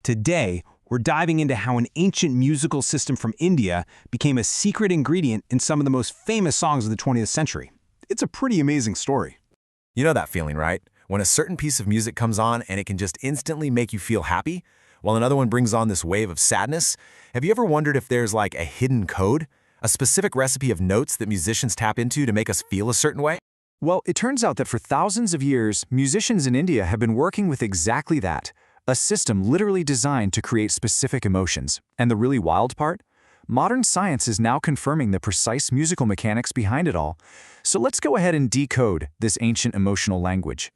Today, we're diving into how an ancient musical system from India became a secret ingredient in some of the most famous songs of the 20th century. It's a pretty amazing story. You know that feeling, right? When a certain piece of music comes on and it can just instantly make you feel happy, while another one brings on this wave of sadness. Have you ever wondered if there's like a hidden code? A specific recipe of notes that musicians tap into to make us feel a certain way? Well, it turns out that for thousands of years, musicians in India have been working with exactly that, a system literally designed to create specific emotions. And the really wild part? Modern science is now confirming the precise musical mechanics behind it all. So let's go ahead and decode this ancient emotional language.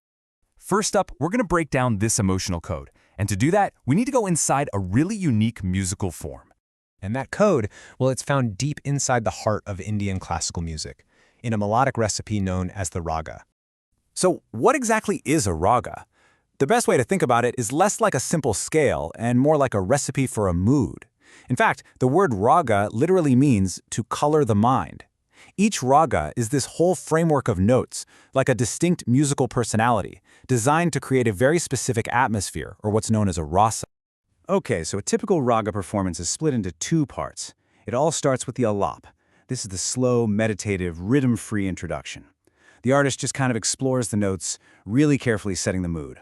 First up, we're going to break down this emotional code. And to do that, we need to go inside a really unique musical form. And that code, well, it's found deep inside the heart of Indian classical music, in a melodic recipe known as the raga. So what exactly is a raga? The best way to think about it is less like a simple scale and more like a recipe for a mood. In fact, the word raga literally means to color the mind. Each raga is this whole framework of notes, like a distinct musical personality, designed to create a very specific atmosphere, or what's known as a rasa. Okay, so a typical raga performance is split into two parts. It all starts with the alap. This is the slow, meditative, rhythm-free introduction. The artist just kind of explores the notes, really carefully setting the mood.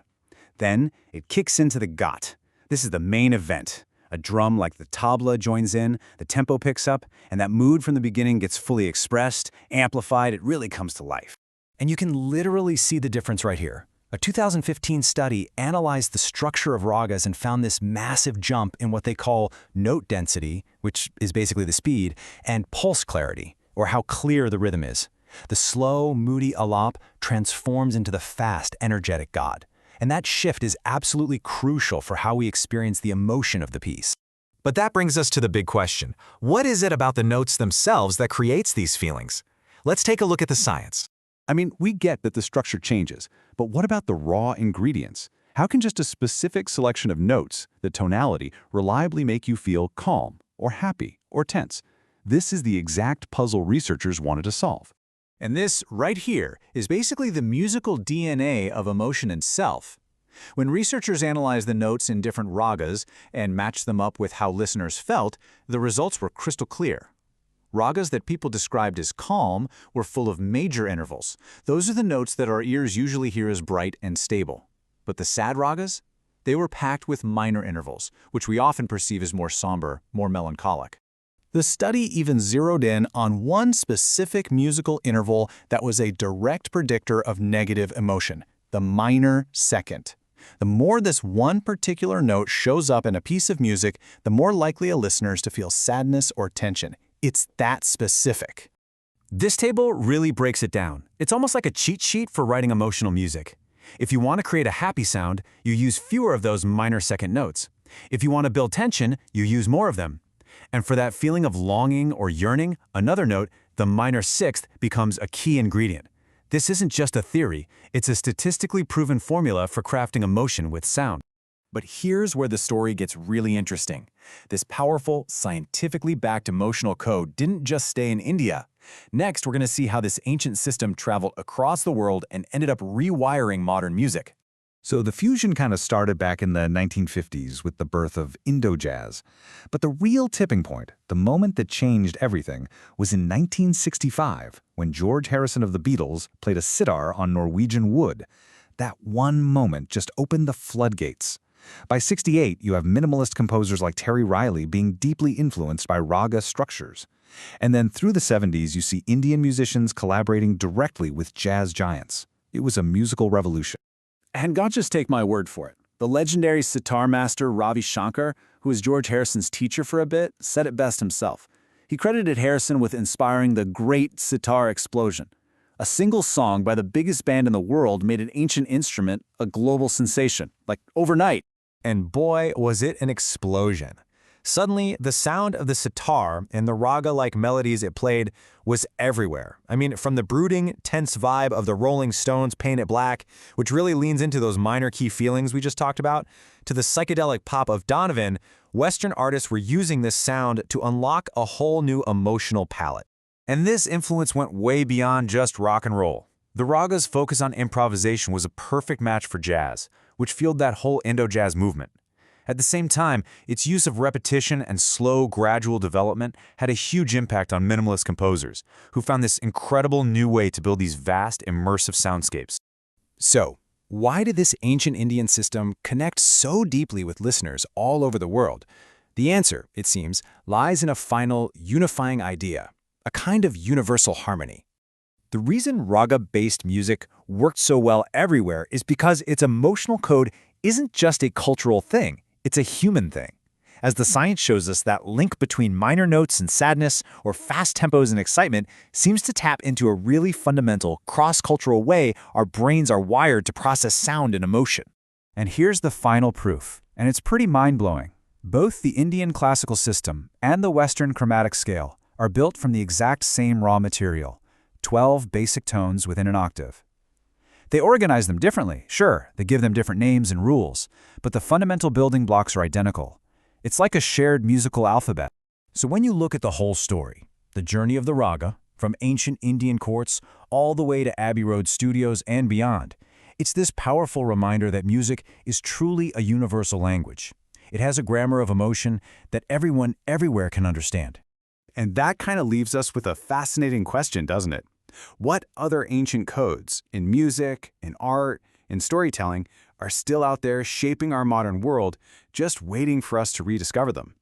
Then, it kicks into the gat. This is the main event. A drum like the tabla joins in, the tempo picks up, and that mood from the beginning gets fully expressed, amplified, it really comes to life. And you can literally see the difference right here. A 2015 study analyzed the structure of ragas and found this massive jump in what they call note density, which is basically the speed, and pulse clarity, or how clear the rhythm is. The slow, moody alap transforms into the fast, energetic god. And that shift is absolutely crucial for how we experience the emotion of the piece. But that brings us to the big question. What is it about the notes themselves that creates these feelings? Let's take a look at the science. I mean, we get that the structure changes, but what about the raw ingredients? How can just a specific selection of notes, the tonality, reliably make you feel calm, or happy, or tense? This is the exact puzzle researchers wanted to solve. And this, right here, is basically the musical DNA of emotion itself. When researchers analyzed the notes in different ragas and matched them up with how listeners felt, the results were crystal clear. Ragas that people described as calm were full of major intervals. Those are the notes that our ears usually hear as bright and stable. But the sad ragas? They were packed with minor intervals, which we often perceive as more somber, more melancholic. The study even zeroed in on one specific musical interval that was a direct predictor of negative emotion, the minor second. The more this one particular note shows up in a piece of music, the more likely a listener is to feel sadness or tension. It's that specific. This table really breaks it down. It's almost like a cheat sheet for writing emotional music. If you want to create a happy sound, you use fewer of those minor second notes. If you want to build tension, you use more of them. And for that feeling of longing or yearning, another note, the minor sixth, becomes a key ingredient. This isn't just a theory, it's a statistically proven formula for crafting emotion with sound. But here's where the story gets really interesting. This powerful, scientifically backed emotional code didn't just stay in India. Next, we're going to see how this ancient system traveled across the world and ended up rewiring modern music. So the fusion kind of started back in the 1950s with the birth of Indo-Jazz. But the real tipping point, the moment that changed everything, was in 1965 when George Harrison of the Beatles played a sitar on Norwegian Wood. That one moment just opened the floodgates. By '68, you have minimalist composers like Terry Riley being deeply influenced by raga structures. And then through the '70s, you see Indian musicians collaborating directly with jazz giants. It was a musical revolution. And don't just take my word for it. The legendary sitar master Ravi Shankar, who was George Harrison's teacher for a bit, said it best himself. He credited Harrison with inspiring the Great Sitar Explosion. A single song by the biggest band in the world made an ancient instrument a global sensation, like overnight. And boy, was it an explosion. Suddenly, the sound of the sitar and the raga-like melodies it played was everywhere. I mean, from the brooding, tense vibe of the Rolling Stones' Paint It Black, which really leans into those minor key feelings we just talked about, to the psychedelic pop of Donovan, Western artists were using this sound to unlock a whole new emotional palette. And this influence went way beyond just rock and roll. The Raga's focus on improvisation was a perfect match for jazz, which fueled that whole Indo-Jazz movement. At the same time, its use of repetition and slow, gradual development had a huge impact on minimalist composers, who found this incredible new way to build these vast, immersive soundscapes. So, why did this ancient Indian system connect so deeply with listeners all over the world? The answer, it seems, lies in a final, unifying idea, a kind of universal harmony. The reason raga-based music worked so well everywhere is because its emotional code isn't just a cultural thing, it's a human thing. As the science shows us, that link between minor notes and sadness or fast tempos and excitement seems to tap into a really fundamental, cross-cultural way our brains are wired to process sound and emotion. And here's the final proof, and it's pretty mind-blowing. Both the Indian classical system and the Western chromatic scale are built from the exact same raw material, 12 basic tones within an octave. They organize them differently, sure, they give them different names and rules, but the fundamental building blocks are identical. It's like a shared musical alphabet. So when you look at the whole story, the journey of the raga, from ancient Indian courts all the way to Abbey Road studios and beyond, it's this powerful reminder that music is truly a universal language. It has a grammar of emotion that everyone everywhere can understand. And that kind of leaves us with a fascinating question, doesn't it? What other ancient codes, in music, in art, in storytelling, are still out there shaping our modern world, just waiting for us to rediscover them?